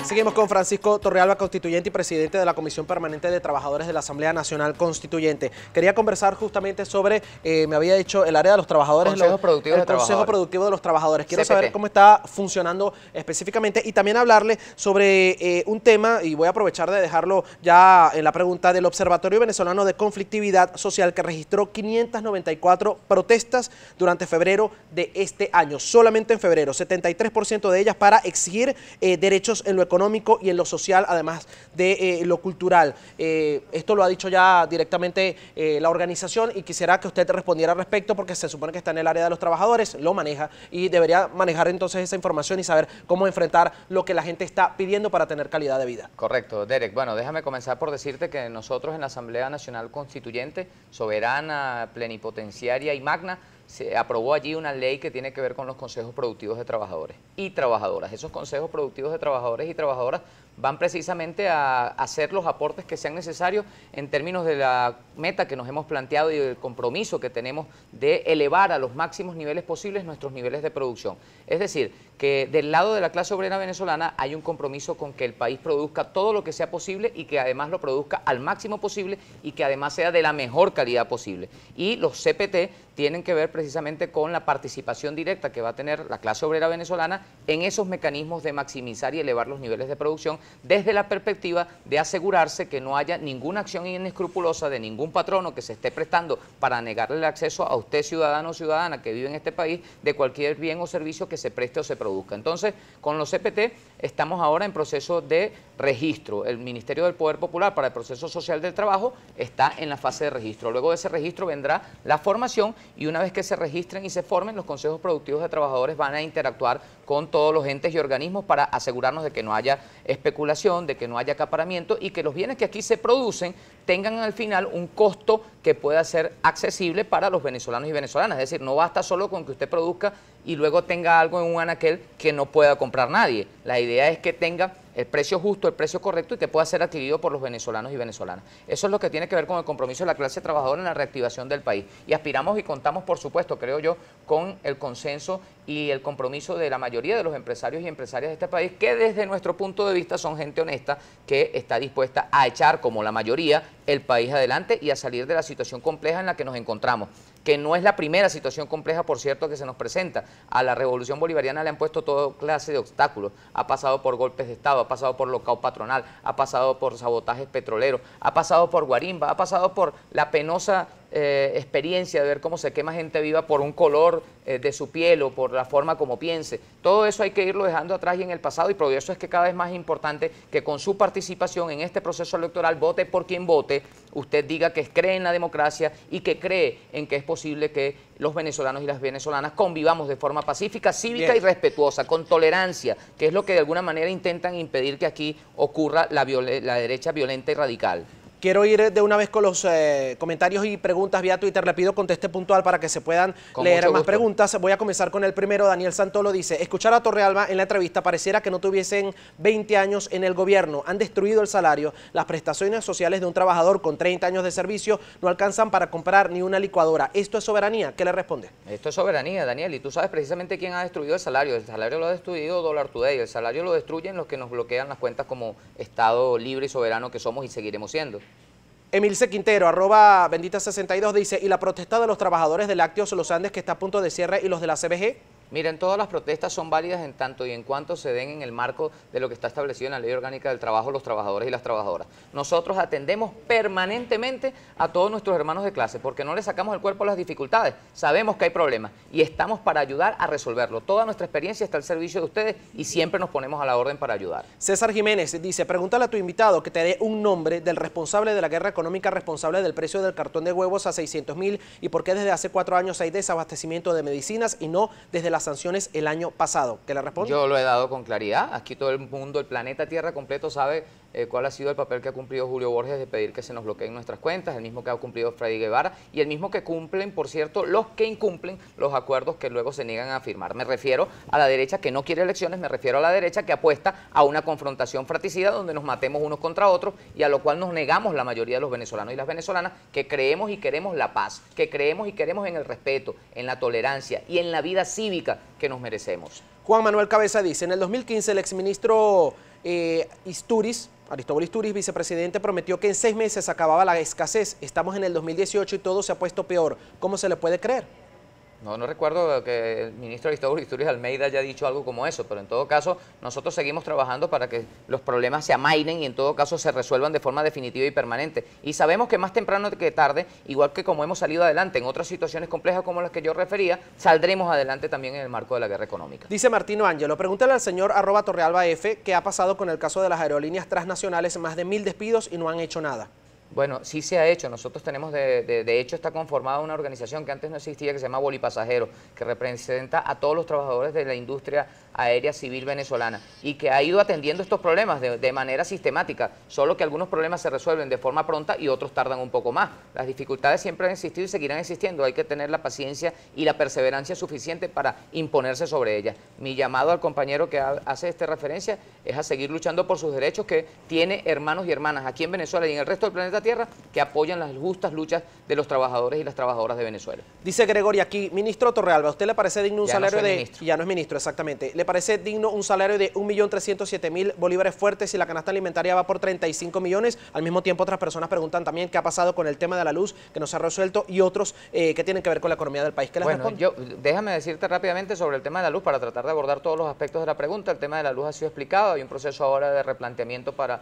Seguimos con Francisco Torrealba, constituyente y presidente de la Comisión Permanente de Trabajadores de la Asamblea Nacional Constituyente. Quería conversar justamente sobre, me había dicho, el área de los trabajadores. El Consejo Productivo de los Trabajadores. Quiero CPT. saber cómo está funcionando específicamente y también hablarle sobre un tema, y voy a aprovechar de dejarlo ya en la pregunta, del Observatorio Venezolano de Conflictividad Social, que registró 594 protestas durante febrero de este año. Solamente en febrero, 73% de ellas para exigir derechos en lo económico y en lo social, además de lo cultural. Esto lo ha dicho ya directamente la organización y quisiera que usted respondiera al respecto, porque se supone que está en el área de los trabajadores, lo maneja y debería manejar entonces esa información y saber cómo enfrentar lo que la gente está pidiendo para tener calidad de vida. Correcto, Derek. Bueno, déjame comenzar por decirte que nosotros en la Asamblea Nacional Constituyente, soberana, plenipotenciaria y magna, se aprobó allí una ley que tiene que ver con los consejos productivos de trabajadores y trabajadoras. Esos consejos productivos de trabajadores y trabajadoras van precisamente a hacer los aportes que sean necesarios en términos de la meta que nos hemos planteado y del compromiso que tenemos de elevar a los máximos niveles posibles nuestros niveles de producción. Es decir, que del lado de la clase obrera venezolana hay un compromiso con que el país produzca todo lo que sea posible y que además lo produzca al máximo posible y que además sea de la mejor calidad posible. Y los CPT tienen que ver precisamente con la participación directa que va a tener la clase obrera venezolana en esos mecanismos de maximizar y elevar los niveles de producción desde la perspectiva de asegurarse que no haya ninguna acción inescrupulosa de ningún patrono que se esté prestando para negarle el acceso a usted, ciudadano o ciudadana que vive en este país, de cualquier bien o servicio que se preste o se produzca. Entonces, con los CPT estamos ahora en proceso de registro. El Ministerio del Poder Popular para el Proceso Social del Trabajo está en la fase de registro. Luego de ese registro vendrá la formación y una vez que se registren y se formen, los consejos productivos de trabajadores van a interactuar con todos los entes y organismos para asegurarnos de que no haya especulación, de que no haya acaparamiento y que los bienes que aquí se producen tengan al final un costo que pueda ser accesible para los venezolanos y venezolanas. Es decir, no basta solo con que usted produzca y luego tenga algo en un anaquel que no pueda comprar nadie. La idea es que tenga el precio justo, el precio correcto y que pueda ser adquirido por los venezolanos y venezolanas. Eso es lo que tiene que ver con el compromiso de la clase trabajadora en la reactivación del país. Y aspiramos y contamos, por supuesto, creo yo, con el consenso y el compromiso de la mayoría de los empresarios y empresarias de este país, que desde nuestro punto de vista son gente honesta, que está dispuesta a echar, como la mayoría, el país adelante y a salir de la situación compleja en la que nos encontramos, que no es la primera situación compleja, por cierto, que se nos presenta. A la revolución bolivariana le han puesto toda clase de obstáculos. Ha pasado por golpes de Estado, ha pasado por locao patronal, ha pasado por sabotajes petroleros, ha pasado por guarimba, ha pasado por la penosa experiencia de ver cómo se quema gente viva por un color de su piel o por la forma como piense. Todo eso hay que irlo dejando atrás y en el pasado, y por eso es que cada vez más importante que con su participación en este proceso electoral, vote por quien vote, usted diga que cree en la democracia y que cree en que es posible que los venezolanos y las venezolanas convivamos de forma pacífica, cívica y respetuosa, con tolerancia, que es lo que de alguna manera intentan impedir que aquí ocurra la derecha violenta y radical. Quiero ir de una vez con los comentarios y preguntas vía Twitter. Le pido conteste puntual para que se puedan leer más preguntas. Voy a comenzar con el primero. Daniel Santolo dice: escuchar a Torrealba en la entrevista pareciera que no tuviesen 20 años en el gobierno. Han destruido el salario. Las prestaciones sociales de un trabajador con 30 años de servicio no alcanzan para comprar ni una licuadora. ¿Esto es soberanía? ¿Qué le responde? Esto es soberanía, Daniel. Y tú sabes precisamente quién ha destruido el salario. El salario lo ha destruido Dollar Today. El salario lo destruyen los que nos bloquean las cuentas como Estado libre y soberano que somos y seguiremos siendo. Emilce Quintero, @bendita62, dice: ¿y la protesta de los trabajadores de Lácteos Los Andes que está a punto de cierre y los de la CBG? Miren, todas las protestas son válidas en tanto y en cuanto se den en el marco de lo que está establecido en la Ley Orgánica del Trabajo, los trabajadores y las trabajadoras. Nosotros atendemos permanentemente a todos nuestros hermanos de clase porque no les sacamos el cuerpo a las dificultades. Sabemos que hay problemas y estamos para ayudar a resolverlo. Toda nuestra experiencia está al servicio de ustedes y siempre nos ponemos a la orden para ayudar. César Jiménez dice: pregúntale a tu invitado que te dé un nombre del responsable de la guerra económica, responsable del precio del cartón de huevos a 600.000 y por qué desde hace 4 años hay desabastecimiento de medicinas y no desde las sanciones el año pasado. ¿Qué le responde? Yo lo he dado con claridad. Aquí todo el mundo, el planeta Tierra completo sabe cuál ha sido el papel que ha cumplido Julio Borges de pedir que se nos bloqueen nuestras cuentas, el mismo que ha cumplido Freddy Guevara y el mismo que cumplen, por cierto, los que incumplen los acuerdos que luego se niegan a firmar. Me refiero a la derecha que no quiere elecciones, me refiero a la derecha que apuesta a una confrontación fratricida donde nos matemos unos contra otros y a lo cual nos negamos la mayoría de los venezolanos y las venezolanas que creemos y queremos la paz, que creemos y queremos en el respeto, en la tolerancia y en la vida cívica que nos merecemos. Juan Manuel Cabeza dice: en el 2015 el exministro Aristóbulo Isturiz, vicepresidente, prometió que en 6 meses se acababa la escasez. Estamos en el 2018 y todo se ha puesto peor. ¿Cómo se le puede creer? No recuerdo que el ministro Aristóbulo Isturiz Almeida haya dicho algo como eso, pero en todo caso nosotros seguimos trabajando para que los problemas se amainen y en todo caso se resuelvan de forma definitiva y permanente. Y sabemos que más temprano que tarde, igual que como hemos salido adelante en otras situaciones complejas como las que yo refería, saldremos adelante también en el marco de la guerra económica. Dice Martino Ángelo, pregúntale al señor @torrealbaF qué ha pasado con el caso de las aerolíneas transnacionales, más de 1000 despidos y no han hecho nada. Bueno, sí se ha hecho. Nosotros tenemos, de hecho, está conformada una organización que antes no existía, que se llama Bolipasajero, que representa a todos los trabajadores de la industria aérea civil venezolana y que ha ido atendiendo estos problemas de manera sistemática, solo que algunos problemas se resuelven de forma pronta y otros tardan un poco más. Las dificultades siempre han existido y seguirán existiendo. Hay que tener la paciencia y la perseverancia suficiente para imponerse sobre ellas. Mi llamado al compañero que hace esta referencia es a seguir luchando por sus derechos, que tiene hermanos y hermanas aquí en Venezuela y en el resto del planeta Tierra que apoyan las justas luchas de los trabajadores y las trabajadoras de Venezuela. Dice Gregorio aquí, ministro Torrealba, ¿a usted le parece digno un salario de... Ministro. Ya no es ministro, exactamente. ¿Le parece digno un salario de 1.307.000 bolívares fuertes si la canasta alimentaria va por 35 millones? Al mismo tiempo otras personas preguntan también qué ha pasado con el tema de la luz, que no se ha resuelto, y otros que tienen que ver con la economía del país. ¿Qué les responde? Déjame decirte rápidamente sobre el tema de la luz para tratar de abordar todos los aspectos de la pregunta. El tema de la luz ha sido explicado, hay un proceso ahora de replanteamiento para,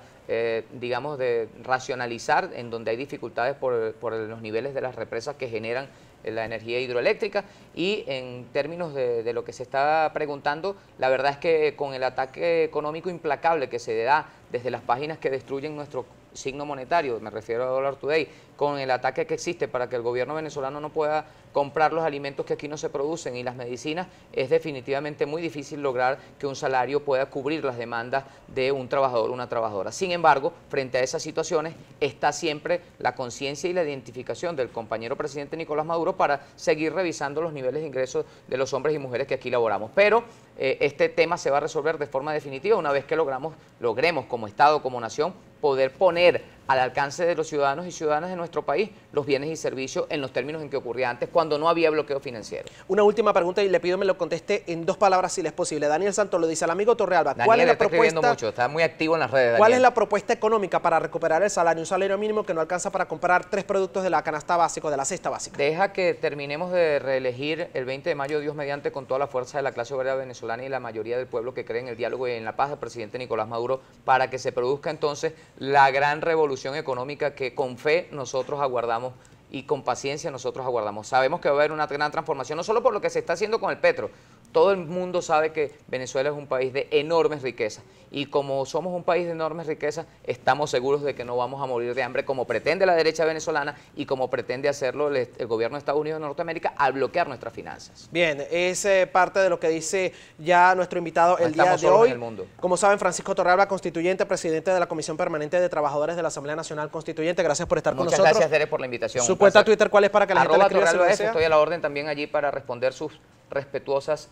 digamos, de racionalizar en donde hay dificultades por los niveles de las represas que generan la energía hidroeléctrica, y en términos de lo que se está preguntando, la verdad es que con el ataque económico implacable que se da desde las páginas que destruyen nuestro signo monetario, me refiero a Dollar Today, con el ataque que existe para que el gobierno venezolano no pueda comprar los alimentos que aquí no se producen y las medicinas, es definitivamente muy difícil lograr que un salario pueda cubrir las demandas de un trabajador o una trabajadora. Sin embargo, frente a esas situaciones está siempre la conciencia y la identificación del compañero presidente Nicolás Maduro para seguir revisando los niveles de ingresos de los hombres y mujeres que aquí laboramos. Pero este tema se va a resolver de forma definitiva una vez que logremos como Estado, como nación, poder poner al alcance de los ciudadanos y ciudadanas de nuestro país los bienes y servicios en los términos en que ocurría antes, cuando no había bloqueo financiero. Una última pregunta y le pido me lo conteste en 2 palabras si le es posible. Daniel Santos lo dice al amigo Torrealba. ¿Cuál es la propuesta? Mucho, está muy activo en las redes. ¿Cuál es la propuesta económica para recuperar el salario? Un salario mínimo que no alcanza para comprar 3 productos de la canasta básica, de la cesta básica. Deja que terminemos de reelegir el 20 de mayo, Dios mediante, con toda la fuerza de la clase obrera venezolana y la mayoría del pueblo que cree en el diálogo y en la paz del presidente Nicolás Maduro, para que se produzca entonces la gran revolución económica que con fe nosotros aguardamos y con paciencia nosotros aguardamos. Sabemos que va a haber una gran transformación, no solo por lo que se está haciendo con el petro. Todo el mundo sabe que Venezuela es un país de enormes riquezas y como somos un país de enormes riquezas, estamos seguros de que no vamos a morir de hambre como pretende la derecha venezolana y como pretende hacerlo el gobierno de Estados Unidos de Norteamérica al bloquear nuestras finanzas. Bien, es parte de lo que dice ya nuestro invitado el día de hoy. Como saben, Francisco Torrealba, constituyente, presidente de la Comisión Permanente de Trabajadores de la Asamblea Nacional Constituyente. Gracias por estar con nosotros. Muchas gracias, Tere, por la invitación. Su cuenta Twitter, ¿cuál es para que la gente le escriba si lo desea? Estoy a la orden también allí para responder sus respetuosas